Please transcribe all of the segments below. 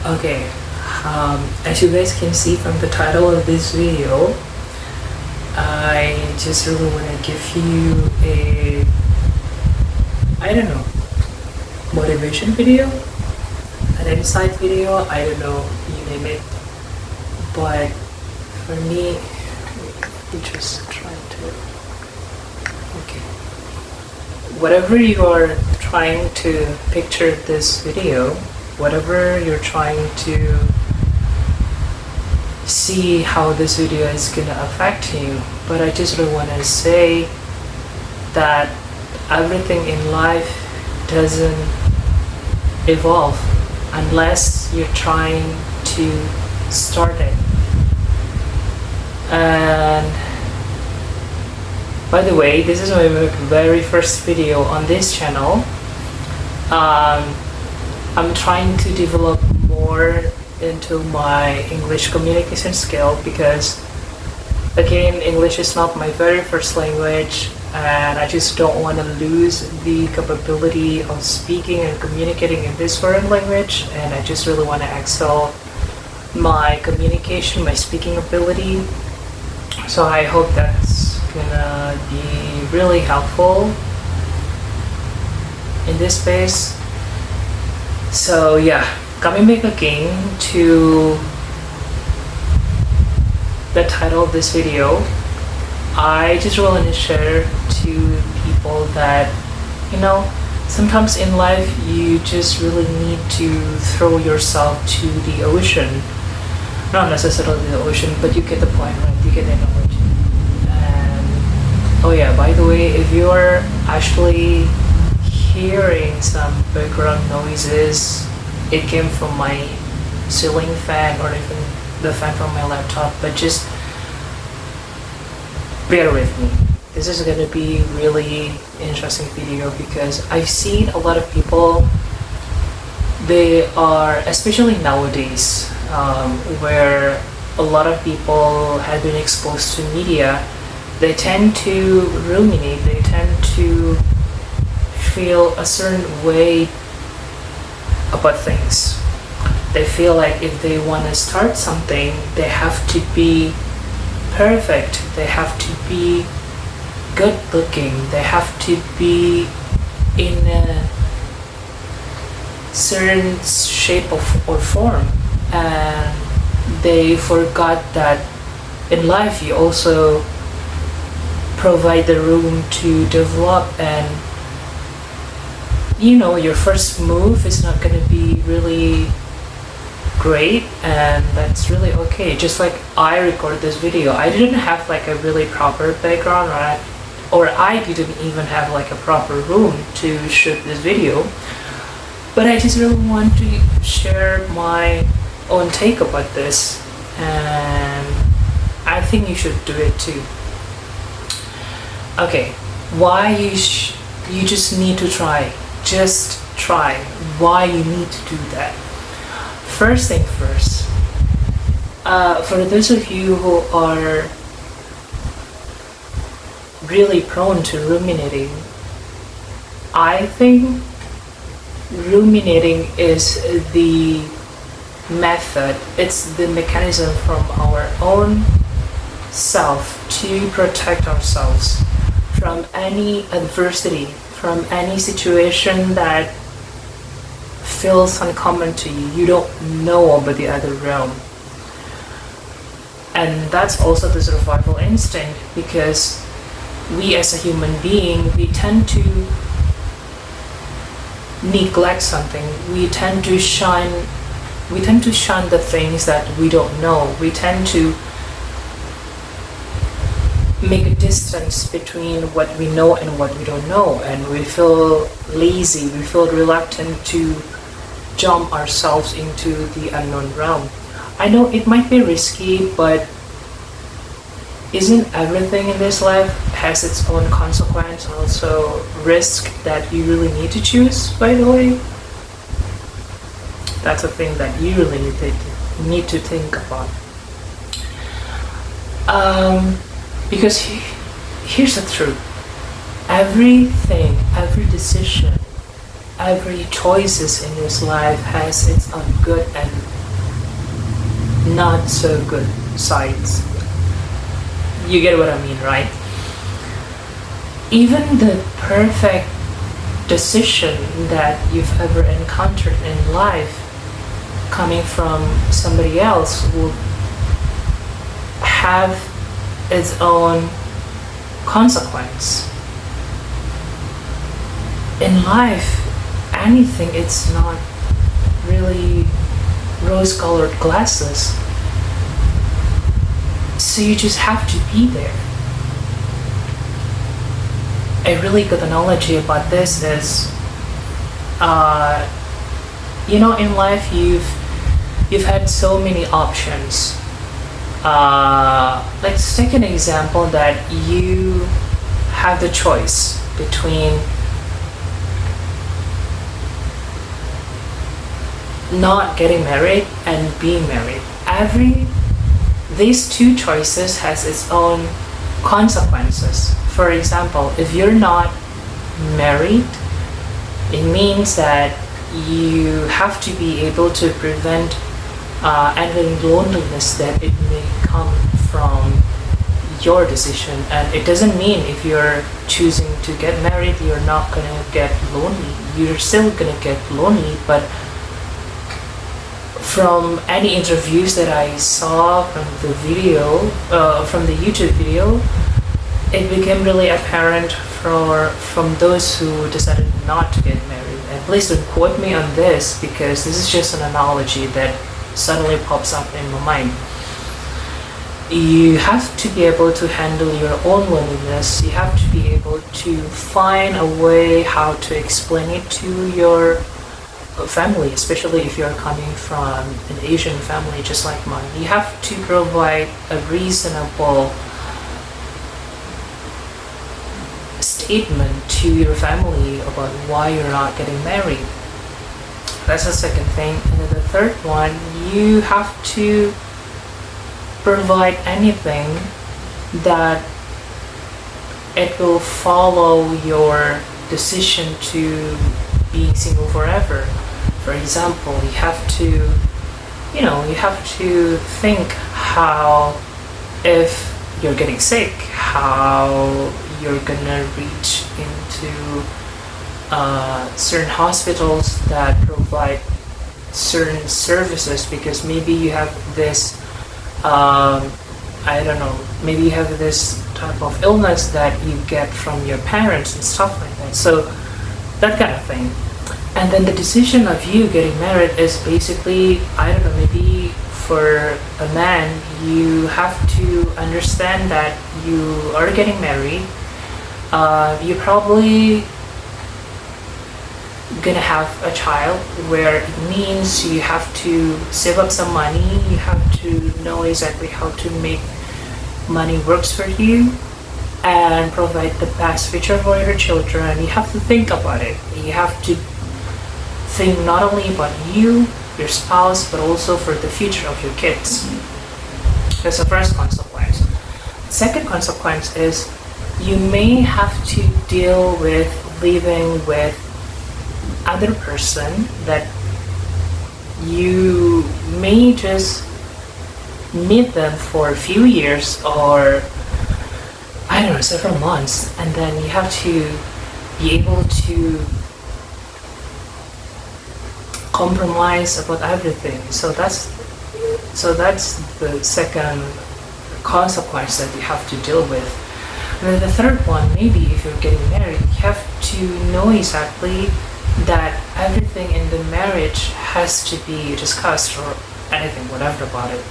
Okay, as you guys can see from the title of this video, I just really want to give you a, I don't know, motivation video, an insight video, I don't know, you name it. But for me, we just try to, okay. Whatever you are trying to picture this video, whatever you're trying to see how this video is gonna affect you, but I just really want to say that everything in life doesn't evolve unless you're trying to start it. And by the way, this is my very first video on this channel. I'm trying to develop more into my English communication skill because, again, English is not my very first language, and I just don't want to lose the capability of speaking and communicating in this foreign language, and I just really want to excel my communication, my speaking ability. So I hope that's gonna be really helpful in this space. So yeah, coming back again to the title of this video, I just want to share to people that, you know, sometimes in life you just really need to throw yourself to the ocean. Not necessarily the ocean, but you get the point, right? You get the analogy. And oh yeah, by the way, if you are actually hearing some background noises, it came from my ceiling fan or even the fan from my laptop, but just bear with me. This is going to be really interesting video because I've seen a lot of people, they are, especially nowadays, where a lot of people have been exposed to media, they tend to ruminate, they tend to feel a certain way about things. They feel like if they want to start something, they have to be perfect, they have to be good looking, they have to be in a certain shape or form, and they forgot that in life you also provide the room to develop, and you know, your first move is not going to be really great, and that's really okay. Just like I recorded this video, I didn't have like a really proper background, or I didn't even have like a proper room to shoot this video, but I just really want to share my own take about this, and I think you should do it too. Okay, why you just need to try. Just try. Why you need to do that? First thing first, for those of you who are really prone to ruminating, I think ruminating is the method, it's the mechanism from our own self to protect ourselves from any adversity, from any situation that feels uncommon to you, you don't know about the other realm. And that's also the survival instinct, because we as a human being, we tend to neglect something, we tend to shun the things that we don't know, we tend to make a distance between what we know and what we don't know, and we feel lazy, we feel reluctant to jump ourselves into the unknown realm. I know it might be risky, but isn't everything in this life has its own consequence, also risk that you really need to choose, by the way? That's a thing that you really need to think about. Because here's the truth. Everything, every decision, every choices in this life has its own good and not so good sides. You get what I mean, right? Even the perfect decision that you've ever encountered in life coming from somebody else will have its own consequence. In life, anything, it's not really rose-colored glasses. So you just have to be there. A really good analogy about this is, in life you've had so many options. Let's take an example that you have the choice between not getting married and being married. These two choices has its own consequences. For example, if you're not married, it means that you have to be able to prevent any loneliness that it may come from your decision. And it doesn't mean if you're choosing to get married, you're not gonna get lonely. You're still gonna get lonely, but from any interviews that I saw from the YouTube video, it became really apparent from those who decided not to get married. And please don't quote me on this, because this is just an analogy that suddenly pops up in my mind. You have to be able to handle your own loneliness. You have to be able to find a way how to explain it to your family, especially if you're coming from an Asian family just like mine. You have to provide a reasonable statement to your family about why you're not getting married. That's the second thing. And then the third one, you have to provide anything that it will follow your decision to being single forever. For example, you have to think how, if you're getting sick, how you're gonna reach into certain hospitals that provide certain services, because maybe you have this maybe you have this type of illness that you get from your parents and stuff like that. So that kind of thing. And then the decision of you getting married is basically, maybe for a man, you have to understand that you are getting married. You're probably gonna have a child, where it means you have to save up some money. You have to know exactly how to make money works for you and provide the best future for your children. You have to think about it. You have to think not only about you, your spouse, but also for the future of your kids. That's the first consequence. The second consequence is you may have to deal with living with other person that you may just meet them for a few years, or several months, and then you have to be able to compromise about everything. So that's the second consequence that you have to deal with. And then the third one, maybe if you're getting married, you have to know exactly that everything in the marriage has to be discussed, or anything, whatever about it,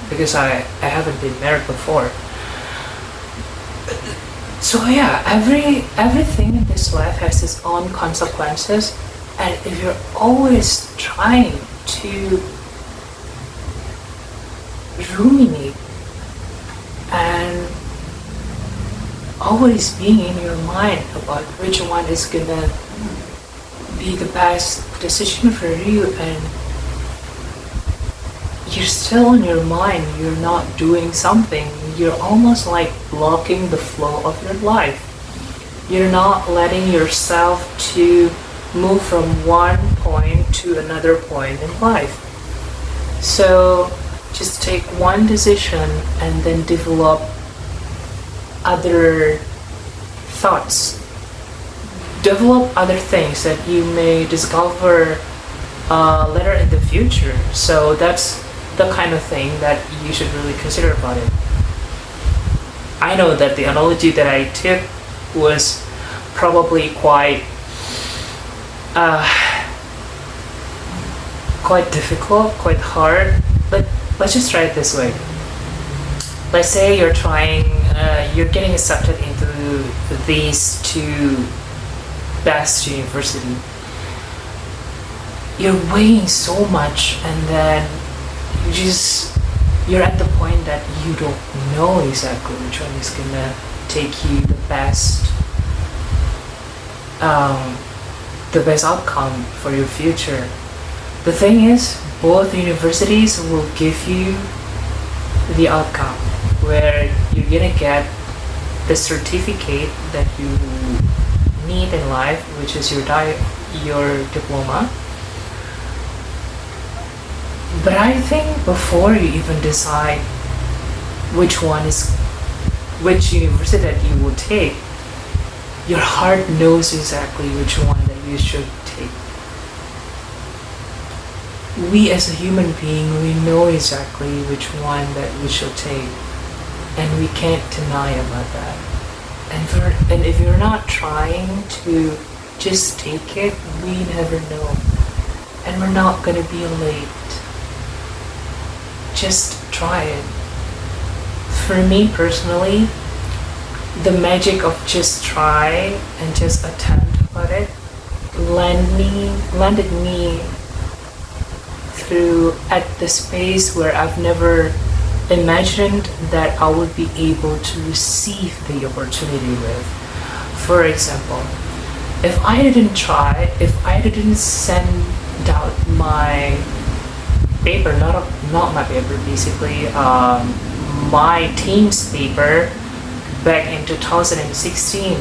because I haven't been married before. So yeah, everything in this life has its own consequences, and if you're always trying to ruminate and always being in your mind about which one is gonna be the best decision for you, and you're still in your mind, you're not doing something, you're almost like blocking the flow of your life. You're not letting yourself to move from one point to another point in life. So just take one decision and then develop other thoughts, develop other things that you may discover later in the future. So that's the kind of thing that you should really consider about it. I know that the analogy that I took was probably quite difficult, quite hard, but let's just try it this way. Let's say you're getting accepted into these two best university. You're weighing so much, and then you're at the point that you don't know exactly which one is gonna take you the best outcome for your future. The thing is, both universities will give you the outcome where you're gonna get the certificate that you need in life, which is your diploma. But I think before you even decide which university that you will take, your heart knows exactly which one that you should take. We as a human being, we know exactly which one that we should take, and we can't deny about that. And if you're not trying to just take it, we never know, and we're not gonna be late. Just try it. For me personally, the magic of just try and just attempt at it landed me through at the space where I've never imagined that I would be able to receive the opportunity with. For example, if I didn't try, if I didn't send out my paper, not my paper, basically my team's paper back in 2016,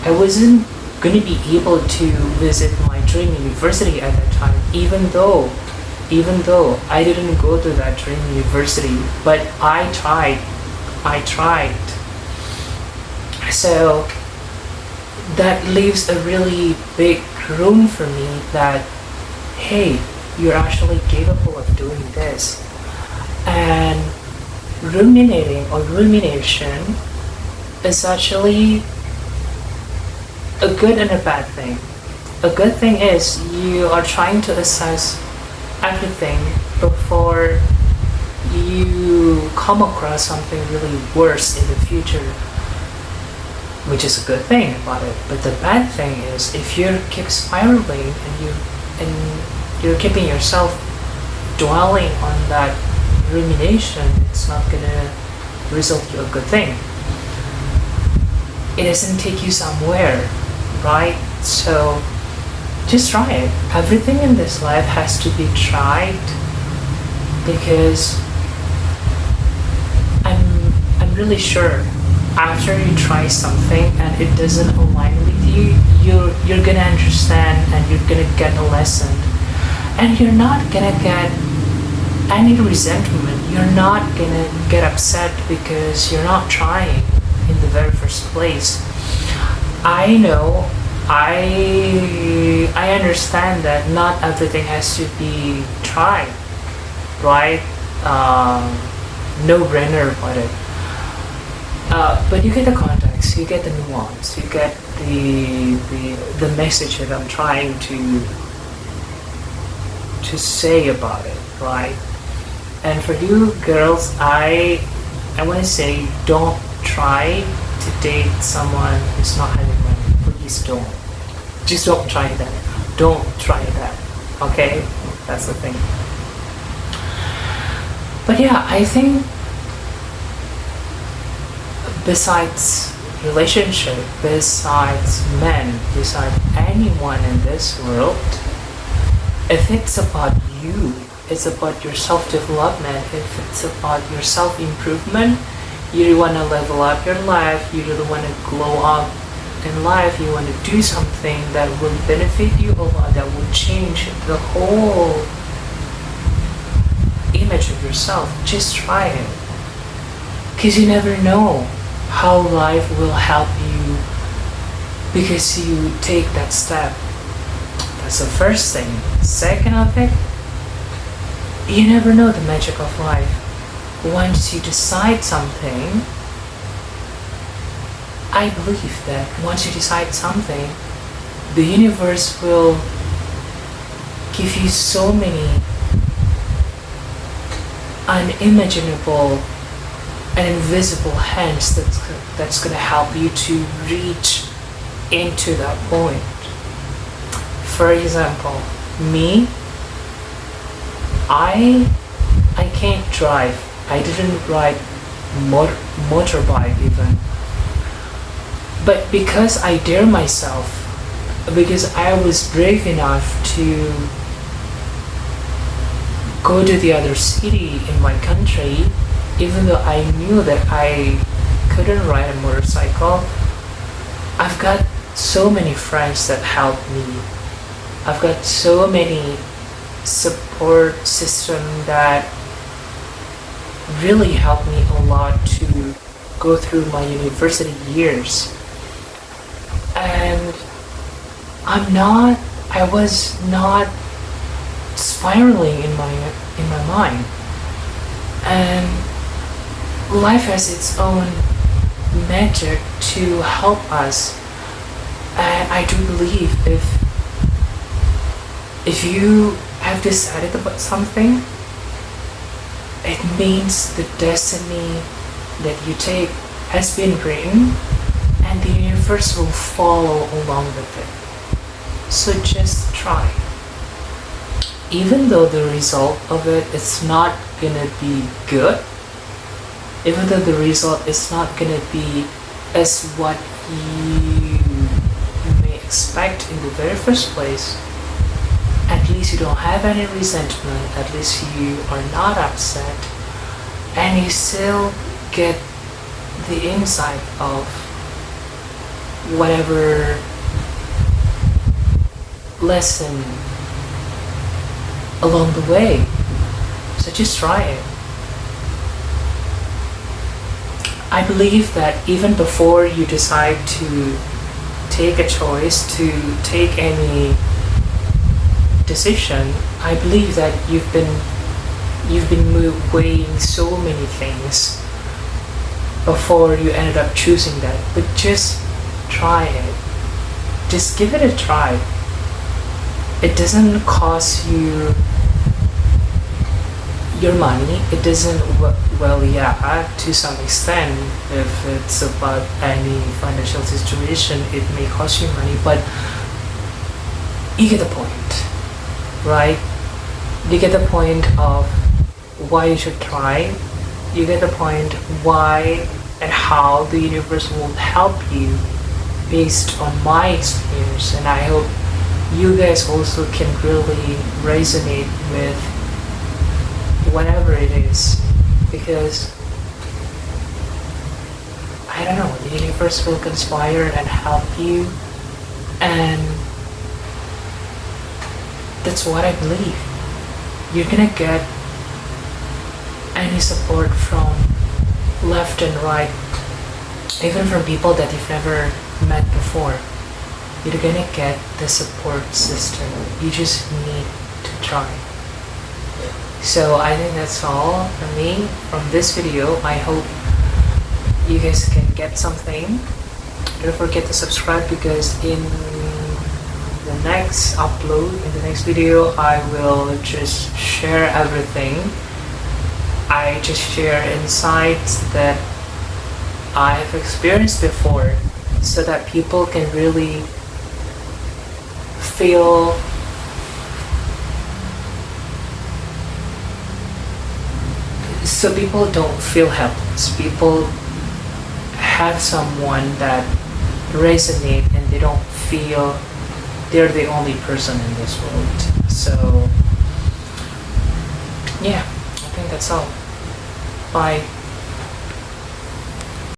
I wasn't going to be able to visit my dream university at that time, even though I didn't go to that dream university, but I tried. So that leaves a really big room for me that, hey, you're actually capable of doing this. And rumination is actually a good and a bad thing. A good thing is you are trying to assess everything before you come across something really worse in the future, which is a good thing about it. But the bad thing is if you keep spiraling and you're keeping yourself dwelling on that rumination, it's not gonna result in a good thing. It doesn't take you somewhere, right? So just try it. Everything in this life has to be tried, because I'm really sure after you try something and it doesn't align with you, you're gonna understand and you're gonna get a lesson, and you're not gonna get any resentment. You're not gonna get upset because you're not trying in the very first place. I know, I understand that not everything has to be tried, right? No brainer about it. But you get the context, you get the nuance, you get the message that I'm trying to say about it, right? And for you girls, I want to say, don't try to date someone who's not having money. Please don't. Just don't try that. Don't try that. Okay? That's the thing. But yeah, I think besides relationship, besides men, besides anyone in this world, if it's about you, it's about your self-development, if it's about your self-improvement, you really want to level up your life, you really want to glow up in life, you want to do something that will benefit you a lot, that will change the whole image of yourself. Just try it. Because you never know how life will help you because you take that step. That's the first thing. Second of it, you never know the magic of life. Once you decide something, I believe that once you decide something, the universe will give you so many unimaginable and invisible hands that's gonna help you to reach into that point. For example, me, I can't drive. I didn't ride motorbike even. But because I dare myself, because I was brave enough to go to the other city in my country, even though I knew that I couldn't ride a motorcycle, I've got so many friends that helped me. I've got so many support system that really helped me a lot to go through my university years. And I was not spiraling in my mind. And life has its own magic to help us. And I do believe if you have decided about something, it means the destiny that you take has been written and the universe will follow along with it. So just try. Even though the result of it is not gonna be good, even though the result is not gonna be as what you may expect in the very first place, at least you don't have any resentment, at least you are not upset, and you still get the insight of whatever lesson along the way. So just try it. I believe that even before you decide to take a choice, to take any decision, I believe that you've been weighing so many things before you ended up choosing that. But just try it. Just give it a try. It doesn't cost you your money. It doesn't, well, yeah, to some extent, if it's about any financial situation, it may cost you money, but you get the point, right? You get the point of why you should try. You get the point why and how the universe will help you based on my experience, and I hope you guys also can really resonate with whatever it is, because I don't know, the universe will conspire and help you, and that's what I believe. You're gonna get any support from left and right, even from people that you've never met before. You're gonna get the support system. You just need to try. So I think that's all from me from this video. I hope you guys can get something. Don't forget to subscribe, because in the next upload, in the next video, I will just share everything. I just share insights that I have experienced before, so that people can really feel so people don't feel helpless. People have someone that resonate and they don't feel they're the only person in this world. So yeah, I think that's all. Bye.